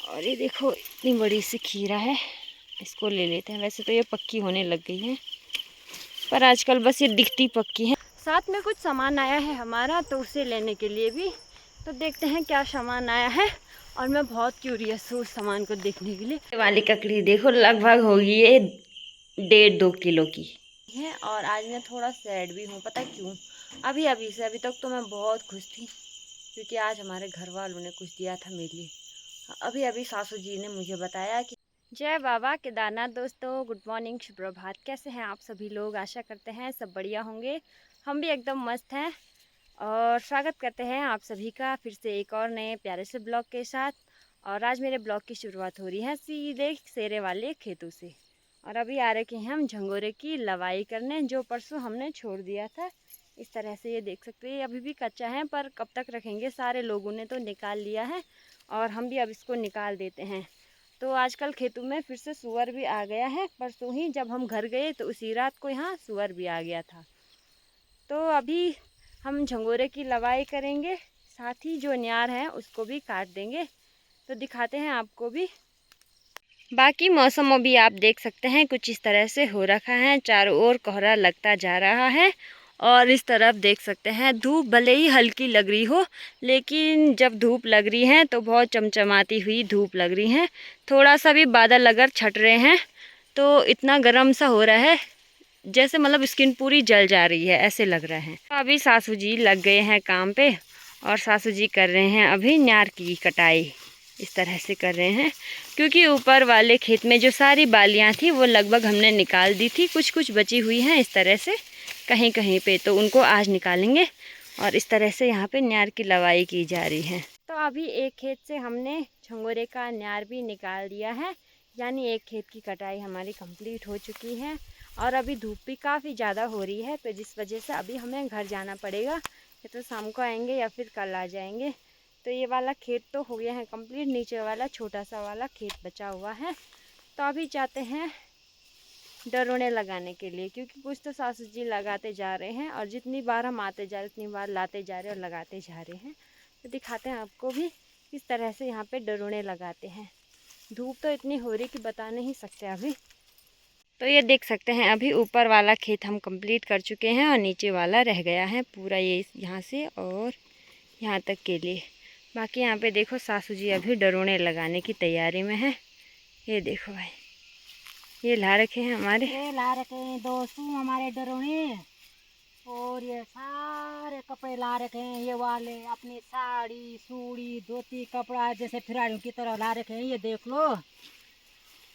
और ये देखो इतनी बड़ी सी खीरा है, इसको ले लेते हैं। वैसे तो ये पक्की होने लग गई है, पर आजकल बस ये दिखती पक्की है। साथ में कुछ सामान आया है हमारा, तो उसे लेने के लिए भी। तो देखते हैं क्या सामान आया है, और मैं बहुत क्यूरियस हूँ उस सामान को देखने के लिए। ये वाली ककड़ी देखो, लगभग होगी ये 1.5-2 किलो की है। और आज मैं थोड़ा सैड भी हूँ, पता क्यों? अभी तक तो मैं बहुत खुश थी, क्योंकि आज हमारे घर वालों ने कुछ दिया था मेरे लिए। अभी सासू जी ने मुझे बताया कि जय बाबा केदारनाथ। दोस्तों गुड मॉर्निंग, सुप्रभात। कैसे हैं आप सभी लोग? आशा करते हैं सब बढ़िया होंगे। हम भी एकदम मस्त हैं, और स्वागत करते हैं आप सभी का फिर से एक और नए प्यारे से ब्लॉग के साथ। और आज मेरे ब्लॉग की शुरुआत हो रही है सीधे शेरे वाले खेतों से। और अभी आ रखे हैं हम झंगोरे की लवाई करने, जो परसों हमने छोड़ दिया था। इस तरह से ये देख सकते हैं, अभी भी कच्चा है, पर कब तक रखेंगे, सारे लोगों ने तो निकाल लिया है और हम भी अब इसको निकाल देते हैं। तो आजकल खेतों में फिर से सुअर भी आ गया है। परसों ही जब हम घर गए तो उसी रात को यहाँ सुअर भी आ गया था। तो अभी हम झंगोरे की लवाई करेंगे, साथ ही जो न्यार है उसको भी काट देंगे। तो दिखाते हैं आपको भी। बाकी मौसम अभी आप देख सकते हैं कुछ इस तरह से हो रखा है, चारों ओर कोहरा लगता जा रहा है। और इस तरफ देख सकते हैं धूप भले ही हल्की लग रही हो, लेकिन जब धूप लग रही है तो बहुत चमचमाती हुई धूप लग रही है। थोड़ा सा भी बादल अगर छट रहे हैं तो इतना गर्म सा हो रहा है, जैसे मतलब स्किन पूरी जल जा रही है, ऐसे लग रहा है। अभी सासू जी लग गए हैं काम पे, और सासू जी कर रहे हैं अभी न्यार की कटाई। इस तरह से कर रहे हैं, क्योंकि ऊपर वाले खेत में जो सारी बालियां थी वो लगभग हमने निकाल दी थी, कुछ कुछ बची हुई हैं इस तरह से कहीं कहीं पे, तो उनको आज निकालेंगे। और इस तरह से यहाँ पे न्यार की लवाई की जा रही है। तो अभी एक खेत से हमने झंगोरे का न्यार भी निकाल दिया है, यानी एक खेत की कटाई हमारी कंप्लीट हो चुकी है। और अभी धूप भी काफ़ी ज़्यादा हो रही है, तो जिस वजह से अभी हमें घर जाना पड़ेगा, या तो शाम को आएंगे या फिर कल आ जाएंगे। तो ये वाला खेत तो हो गया है कंप्लीट, नीचे वाला छोटा सा वाला खेत बचा हुआ है। तो अभी जाते हैं डरोने लगाने के लिए, क्योंकि कुछ तो सासू जी लगाते जा रहे हैं, और जितनी बार हम आते जा रहे उतनी बार लाते जा रहे और लगाते जा रहे हैं। तो दिखाते हैं आपको भी किस तरह से यहाँ पे डरोने लगाते हैं। धूप तो इतनी हो रही कि बता नहीं सकते अभी। तो ये देख सकते हैं अभी ऊपर वाला खेत हम कंप्लीट कर चुके हैं, और नीचे वाला रह गया है पूरा, ये यहाँ से और यहाँ तक के लिए। बाकी यहाँ पे देखो सासू जी अभी डरोने लगाने की तैयारी में है। ये देखो भाई, ये ला रखे हैं हमारे, ये ला रखे हैं दोस्तों हमारे डरोने। और ये सारे कपड़े ला रखे हैं, ये वाले अपनी साड़ी सूड़ी धोती कपड़ा जैसे फिराड़ियों की तरह ला रखे हैं, ये देख लो।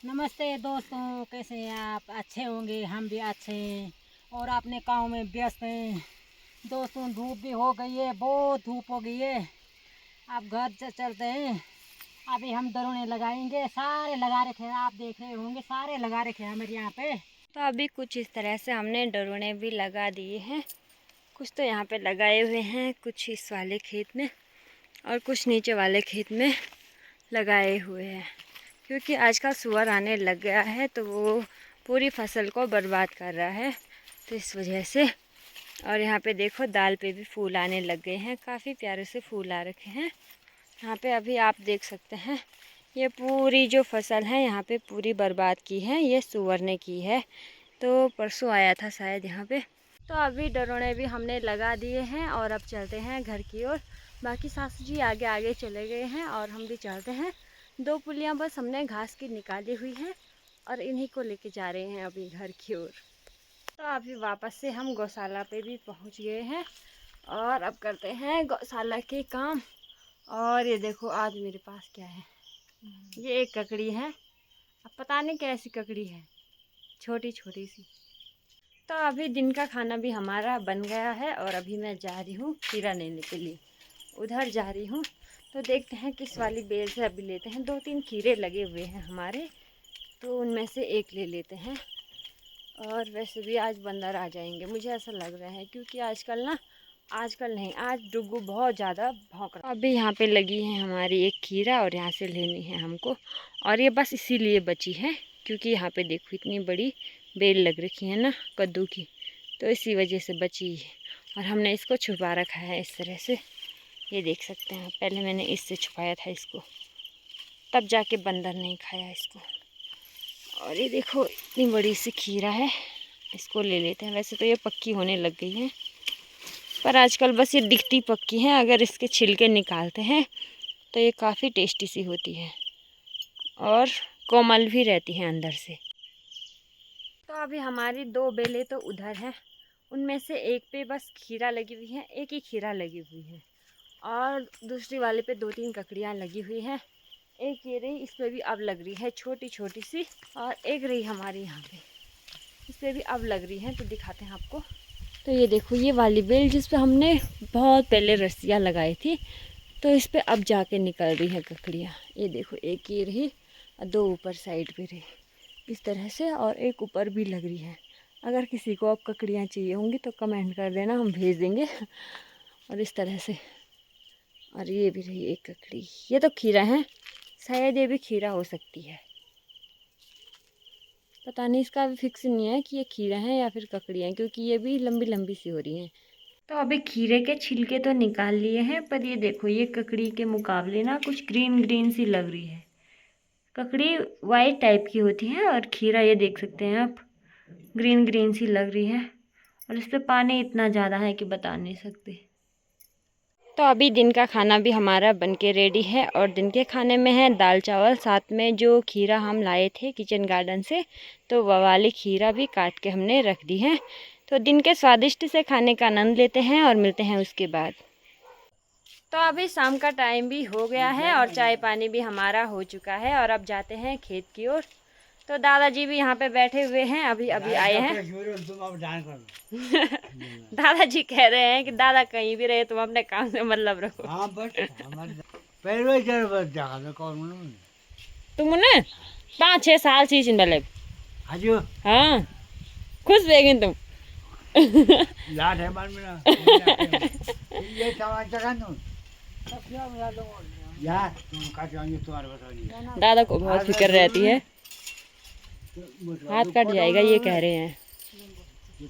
नमस्ते दोस्तों, कैसे हैं आप? अच्छे होंगे, हम भी अच्छे हैं और अपने काम में व्यस्त हैं। दोस्तों धूप भी हो गई है, बहुत धूप हो गई है। आप घर से चलते हैं, अभी हम डरोने लगाएंगे। सारे लगा रखे हैं, आप देख रहे होंगे सारे लगा रखे हैं हमारे यहाँ पे। तो अभी कुछ इस तरह से हमने डरोने भी लगा दिए हैं। कुछ तो यहाँ पे लगाए हुए हैं, कुछ इस वाले खेत में और कुछ नीचे वाले खेत में लगाए हुए हैं, क्योंकि आजकल सुअर आने लग गया है तो वो पूरी फसल को बर्बाद कर रहा है, तो इस वजह से। और यहाँ पे देखो दाल पे भी फूल आने लग गए हैं, काफ़ी प्यारे से फूल आ रखे हैं यहाँ पे। अभी आप देख सकते हैं ये पूरी जो फसल है यहाँ पे पूरी बर्बाद की है, ये सुअर ने की है। तो परसों आया था शायद यहाँ पे। तो अभी डरोने भी हमने लगा दिए हैं, और अब चलते हैं घर की ओर। बाकी सासू जी आगे आगे चले गए हैं और हम भी चलते हैं। 2 पुलियाँ बस हमने घास की निकाली हुई हैं, और इन्हीं को लेके जा रहे हैं अभी घर की ओर। तो अभी वापस से हम गौशाला पे भी पहुंच गए हैं, और अब करते हैं गौशाला के काम। और ये देखो आज मेरे पास क्या है, ये एक ककड़ी है। अब पता नहीं कैसी ककड़ी है, छोटी छोटी सी। तो अभी दिन का खाना भी हमारा बन गया है, और अभी मैं जा रही हूँ खीरा लेने के लिए, उधर जा रही हूँ। तो देखते हैं किस वाली बेल से अभी लेते हैं। 2-3 खीरे लगे हुए हैं हमारे, तो उनमें से एक ले लेते हैं। और वैसे भी आज बंदर आ जाएंगे मुझे ऐसा लग रहा है, क्योंकि आजकल नहीं, आज डुग्गू बहुत ज़्यादा भौंक रहा। अभी यहाँ पे लगी है हमारी एक खीरा, और यहाँ से लेनी है हमको, और ये बस इसीलिए बची है क्योंकि यहाँ पे देखो इतनी बड़ी बेल लग रखी है ना कद्दू की, तो इसी वजह से बची है। और हमने इसको छुपा रखा है इस तरह से, ये देख सकते हैं। पहले मैंने इससे छुपाया था इसको, तब जाके बंदर नहीं खाया इसको। और ये देखो इतनी बड़ी सी खीरा है, इसको ले लेते हैं। वैसे तो ये पक्की होने लग गई है, पर आजकल बस ये दिखती पक्की हैं। अगर इसके छिलके निकालते हैं तो ये काफ़ी टेस्टी सी होती है और कोमल भी रहती हैं अंदर से। तो अभी हमारी 2 बेलें तो उधर हैं, उनमें से एक पे बस खीरा लगी हुई है, एक ही खीरा लगी हुई है, और दूसरी वाले पे 2-3 ककड़ियाँ लगी हुई हैं। एक ये रही, इस पर भी अब लग रही है छोटी छोटी सी, और एक रही हमारी यहाँ पे, इस पर भी अब लग रही है। तो दिखाते हैं आपको। तो ये देखो ये वाली बेल जिस पे हमने बहुत पहले रस्सियाँ लगाई थी, तो इस पे अब जाके निकल रही है ककड़ियाँ। ये देखो एक ये रही और 2 ऊपर साइड पे रही इस तरह से, और एक ऊपर भी लग रही है। अगर किसी को अब ककड़ियाँ चाहिए होंगी तो कमेंट कर देना, हम भेज देंगे। और इस तरह से, और ये भी रही एक ककड़ी। ये तो खीरा है, शायद ये भी खीरा हो सकती है, पता नहीं, इसका भी फिक्स नहीं है कि ये खीरा है या फिर ककड़ियाँ, क्योंकि ये भी लंबी लंबी सी हो रही हैं। तो अभी खीरे के छिलके तो निकाल लिए हैं, पर ये देखो ये ककड़ी के मुकाबले ना कुछ ग्रीन ग्रीन सी लग रही है। ककड़ी वाइट टाइप की होती है और खीरा ये देख सकते हैं आप, ग्रीन ग्रीन सी लग रही है, और इस पर पानी इतना ज़्यादा है कि बता नहीं सकते। तो अभी दिन का खाना भी हमारा बनके रेडी है, और दिन के खाने में है दाल चावल, साथ में जो खीरा हम लाए थे किचन गार्डन से, तो वह वाली खीरा भी काट के हमने रख दी है। तो दिन के स्वादिष्ट से खाने का आनंद लेते हैं और मिलते हैं उसके बाद। तो अभी शाम का टाइम भी हो गया है और चाय पानी भी हमारा हो चुका है, और अब जाते हैं खेत की ओर। तो दादाजी भी यहाँ पे बैठे हुए हैं, अभी अभी आए हैं। दादाजी कह रहे हैं कि दादा कहीं भी रहे तुम अपने काम से मतलब रखो। हाँ तुमने 5-6 साल से चिंबले हाजो हाँ खुश बेगिन तुम लाट है मन में ना ये सामान चकान दो यार तुम काट आएंगे तुम्हारे बताओ। दादा को बहुत फिक्र रहती है, हाथ कट जाएगा ये कह रहे हैं।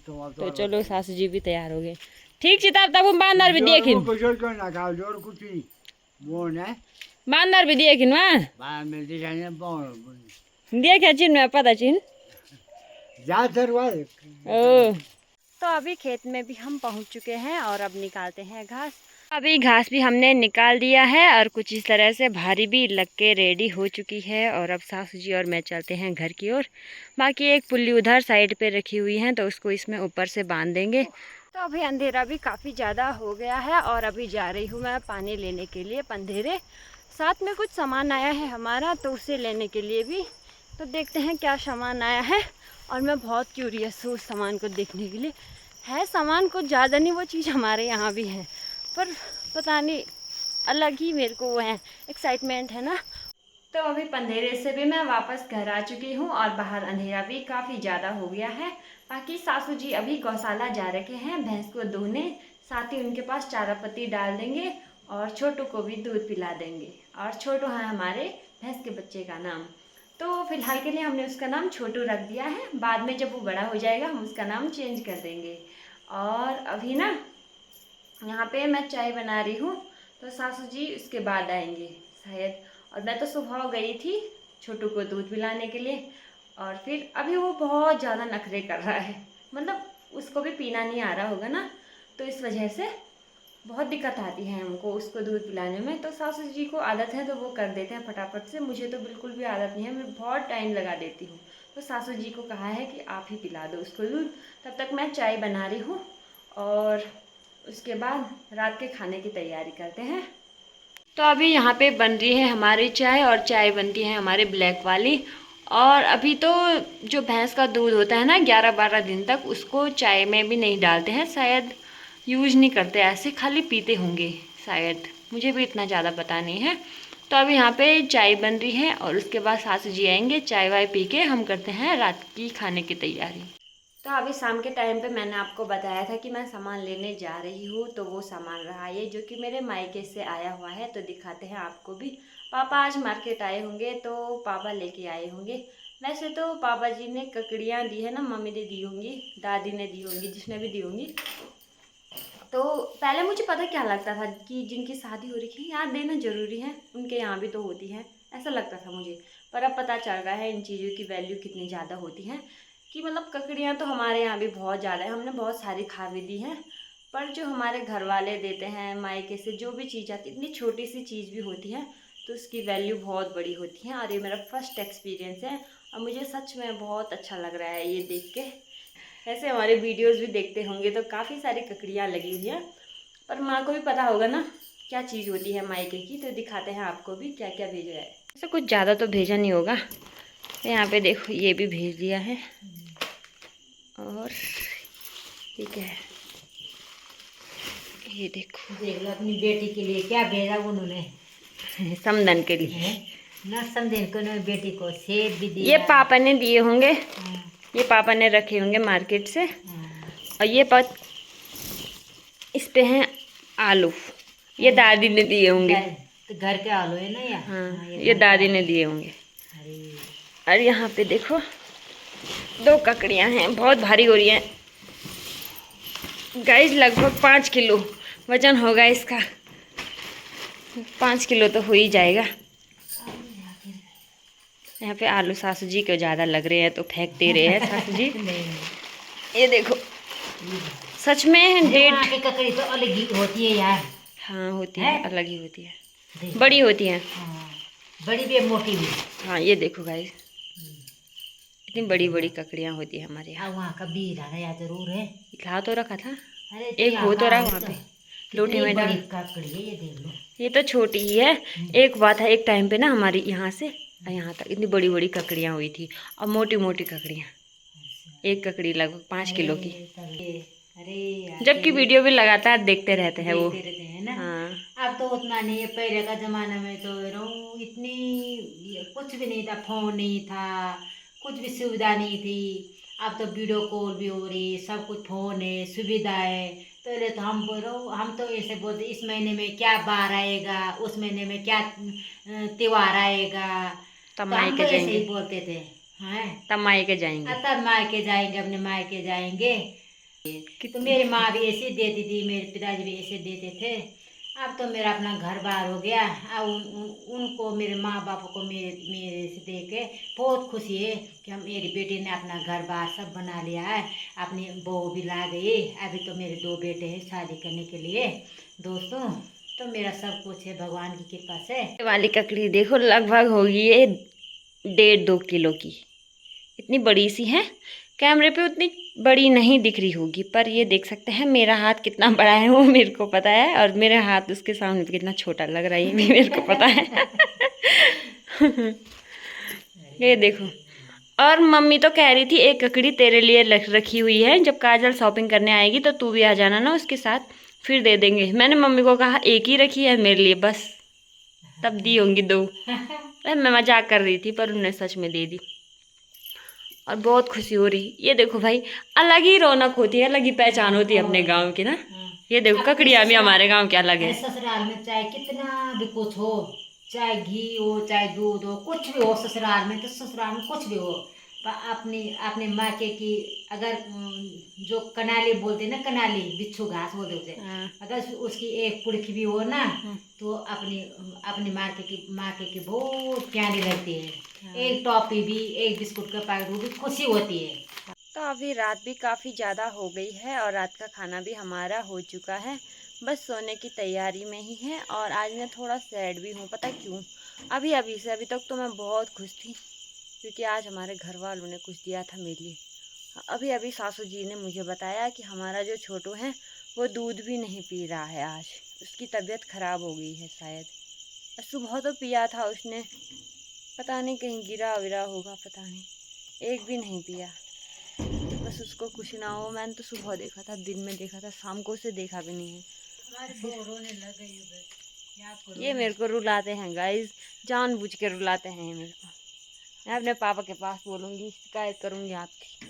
तो चलो सासू जी भी तैयार हो गए। ठीक चिताब तब हम बांदर भी देखिन, जोर कुछ नहीं वो ना बांदर भी देखिन वहाँ बाहर मिलती जाने देखे चिन्ह में पता चिन्ह जा सर ओ। तो अभी खेत में भी हम पहुंच चुके हैं और अब निकालते हैं घास। अभी घास भी हमने निकाल दिया है और कुछ इस तरह से भारी भी लग के रेडी हो चुकी है, और अब सासू जी और मैं चलते हैं घर की ओर। बाकी एक पुल्ली उधर साइड पे रखी हुई है, तो उसको इसमें ऊपर से बांध देंगे। तो अभी अंधेरा भी काफ़ी ज़्यादा हो गया है, और अभी जा रही हूँ मैं पानी लेने के लिए पंधेरे। साथ में कुछ सामान आया है हमारा, तो उसे लेने के लिए भी। तो देखते हैं क्या सामान आया है, और मैं बहुत क्यूरियस हूँ उस सामान को देखने के लिए। है सामान कुछ ज़्यादा नहीं, वो चीज़ हमारे यहाँ भी है, पर पता नहीं अलग ही मेरे को वो है, एक्साइटमेंट है ना। तो अभी पंधेरे से भी मैं वापस घर आ चुकी हूँ, और बाहर अंधेरा भी काफ़ी ज़्यादा हो गया है। बाकी सासू जी अभी गौशाला जा रखे हैं भैंस को धोने, साथ ही उनके पास चारा पत्ती डाल देंगे और छोटू को भी दूध पिला देंगे। और छोटू है हमारे भैंस के बच्चे का नाम। तो फिलहाल के लिए हमने उसका नाम छोटू रख दिया है, बाद में जब वो बड़ा हो जाएगा हम उसका नाम चेंज कर देंगे। और अभी ना यहाँ पे मैं चाय बना रही हूँ, तो सासू जी उसके बाद आएंगे शायद। और मैं तो सुबह गई थी छोटू को दूध पिलाने के लिए, और फिर अभी वो बहुत ज़्यादा नखरे कर रहा है, मतलब उसको भी पीना नहीं आ रहा होगा ना, तो इस वजह से बहुत दिक्कत आती है हमको उसको दूध पिलाने में। तो सासू जी को आदत है तो वो कर देते हैं फटाफट से, मुझे तो बिल्कुल भी आदत नहीं है, मैं बहुत टाइम लगा देती हूँ। तो सासू जी को कहा है कि आप ही पिला दो उसको दूध, तब तक मैं चाय बना रही हूँ, और उसके बाद रात के खाने की तैयारी करते हैं। तो अभी यहाँ पे बन रही है हमारी चाय, और चाय बनती है हमारे ब्लैक वाली। और अभी तो जो भैंस का दूध होता है ना 11-12 दिन तक, उसको चाय में भी नहीं डालते हैं, शायद यूज नहीं करते, ऐसे खाली पीते होंगे शायद, मुझे भी इतना ज़्यादा पता नहीं है। तो अभी यहाँ पे चाय बन रही है, और उसके बाद सासू जी आएंगे, चाय वाय पी के हम करते हैं रात की खाने की तैयारी। तो अभी शाम के टाइम पे मैंने आपको बताया था कि मैं सामान लेने जा रही हूँ, तो वो सामान रहा ये जो कि मेरे मायके से आया हुआ है, तो दिखाते हैं आपको भी। पापा आज मार्केट आए होंगे, तो पापा लेके आए होंगे। वैसे तो पापा जी ने ककड़ियाँ दी है ना, मम्मी ने दी होंगी, दादी ने दी होंगी, जिसने भी दी होंगी। तो पहले मुझे पता क्या लगता था कि जिनकी शादी हो रही है यार देना ज़रूरी है, उनके यहाँ भी तो होती है ऐसा लगता था मुझे। पर अब पता चल रहा है इन चीज़ों की वैल्यू कितनी ज़्यादा होती है, कि मतलब ककड़ियाँ तो हमारे यहाँ भी बहुत ज़्यादा है, हमने बहुत सारी खा भी दी हैं, पर जो हमारे घर वाले देते हैं मायके से जो भी चीज़ आती है, इतनी छोटी सी चीज़ भी होती है तो उसकी वैल्यू बहुत बड़ी होती है। और ये मेरा फर्स्ट एक्सपीरियंस है और मुझे सच में बहुत अच्छा लग रहा है ये देख के। ऐसे हमारे वीडियोस भी देखते होंगे तो काफ़ी सारी ककड़ियाँ लगी हुई हैं, पर माँ को भी पता होगा ना क्या चीज़ होती है मायके की, तो दिखाते हैं आपको भी क्या क्या भेजा है। ऐसा कुछ ज़्यादा तो भेजा नहीं होगा। तो यहाँ पे देखो ये भी भेज दिया है। और ठीक है, ये देखो देख लो अपनी बेटी के लिए क्या भेजा उन्होंने, समदन के लिए। ना समझे को उन्होंने बेटी को सेब भी दिया। ये पापा ने दिए होंगे, हाँ, ये पापा ने रखे होंगे मार्केट से। हाँ। और ये इस पे हैं आलू, ये दादी ने दिए होंगे। तो घर के आलू है ना यार। हाँ, ये ये घर के दादी आलू। ने दिए होंगे। अरे और यहाँ पे देखो 2 ककड़ियाँ हैं, बहुत भारी हो रही हैं गाइस, लगभग 5 किलो वजन होगा इसका। 5 किलो तो हो ही जाएगा। यहाँ पे आलू सासू जी को ज़्यादा लग रहे हैं तो फेंक दे रहे हैं सासू जी। ये देखो सच में वहाँ 1.5। की ककड़ी तो अलग ही होती है यार। हाँ होती है? है, अलग ही होती है, देख। बड़ी होती है। हाँ, बड़ी भी मोटी भी। हाँ ये देखो गाइस, इतनी बड़ी बड़ी ककड़ियाँ होती है हमारे यहाँ। वहाँ का बीज आया जरूर है। ला तो रखा था, अरे एक हो तो रहा वहाँ पे लोटे में बड़ी डाल। ककड़ी है ये, देख लो। ये तो छोटी ही है। एक बात है, एक टाइम पे ना हमारी यहाँ से यहाँ तक इतनी बड़ी बड़ी ककड़ियाँ हुई थी, और मोटी मोटी ककड़ियाँ, एक ककड़ी लगभग 5 किलो की। अरे यार, जबकि वीडियो भी लगातार देखते रहते हैं वो। देखते रहते हैं ना। हाँ अब तो उतना नहीं है, पहले का जमाना में तो इतनी कुछ भी नहीं था, फोन नहीं था, कुछ भी सुविधा नहीं थी। अब तो वीडियो कॉल भी हो रही, सब कुछ फोन है, सुविधा है। पहले तो हम तो ऐसे बोलते इस महीने में क्या बार आएगा, उस महीने में क्या त्योहार आएगा, तब तो हम तो मायके ऐसे जाएंगे, ही बोलते थे। हैं, तब मायके जाएंगे। तब मायके जाएंगे, अपने मायके जाएंगे। तो मेरी माँ भी ऐसे देती थी, मेरे पिताजी भी ऐसे देते थे। अब तो मेरा अपना घर बार हो गया। अब उनको, मेरे माँ बाप को मेरे से देख के बहुत खुशी है कि हम, मेरी बेटी ने अपना घर बार सब बना लिया है, अपनी बहू भी ला गई। अभी तो मेरे 2 बेटे हैं शादी करने के लिए दोस्तों। तो मेरा सब कुछ है भगवान की कृपा से। ये वाली ककड़ी देखो लगभग होगी ये 1.5-2 किलो की, इतनी बड़ी सी है। कैमरे पे उतनी बड़ी नहीं दिख रही होगी, पर ये देख सकते हैं मेरा हाथ कितना बड़ा है वो मेरे को पता है, और मेरा हाथ उसके सामने कितना छोटा लग रहा है ये भी मेरे को पता है। ये देखो, और मम्मी तो कह रही थी एक ककड़ी तेरे लिए रखी हुई है, जब काजल शॉपिंग करने आएगी तो तू भी आ जाना ना उसके साथ, फिर दे देंगे। मैंने मम्मी को कहा एक ही रखी है मेरे लिए बस, तब दी होंगी 2। अरे मैं मजाक कर रही थी, पर उन्होंने सच में दे दी और बहुत खुशी हो रही। ये देखो भाई, अलग ही रौनक होती है, अलग ही पहचान होती है अपने गांव की ना। ये देखो ककड़ियाँ भी हमारे गांव के अलग है। ससुराल में चाहे कितना भी कुछ हो, चाहे घी हो, चाहे दूध हो, कुछ भी हो ससुराल में, तो ससुराल में कुछ भी हो, पर अपनी अपने मायके की, अगर जो कनाली बोलते ना, कनाली बिच्छू घास बोलते उसे, अगर उसकी एक पुड़की भी हो ना, तो अपनी अपनी मायके की बहुत प्यारी लगती है। एक टॉफी भी, एक बिस्कुट का पैकेट, वो भी खुशी होती है। तो अभी रात भी काफ़ी ज़्यादा हो गई है और रात का खाना भी हमारा हो चुका है, बस सोने की तैयारी में ही है। और आज मैं थोड़ा सैड भी हूँ, पता क्यों? अभी से अभी तक तो मैं बहुत खुश थी, क्योंकि आज हमारे घर वालों ने कुछ दिया था मेरे लिए। अभी सासू जी ने मुझे बताया कि हमारा जो छोटू है वो दूध भी नहीं पी रहा है, आज उसकी तबीयत ख़राब हो गई है शायद। सुबह तो पिया था उसने, पता नहीं कहीं गिरा विरा होगा, पता नहीं, एक भी नहीं पिया। बस उसको कुछ ना हो। मैंने तो सुबह देखा था, दिन में देखा था, शाम को उसे देखा भी नहीं है। ये मेरे को रुलाते हैं गाइस, जानबूझ के रुलाते हैं ये मेरे को। मैं अपने पापा के पास बोलूँगी, शिकायत करूँगी आपकी।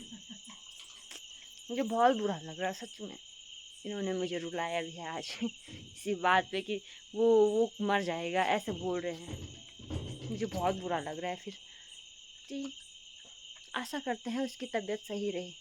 मुझे बहुत बुरा लग रहा है सच में, इन्होंने मुझे रुलाया भी है आज इसी बात पे कि वो मर जाएगा ऐसे बोल रहे हैं। मुझे बहुत बुरा लग रहा है। फिर ठीक, आशा करते हैं उसकी तबीयत सही रहे।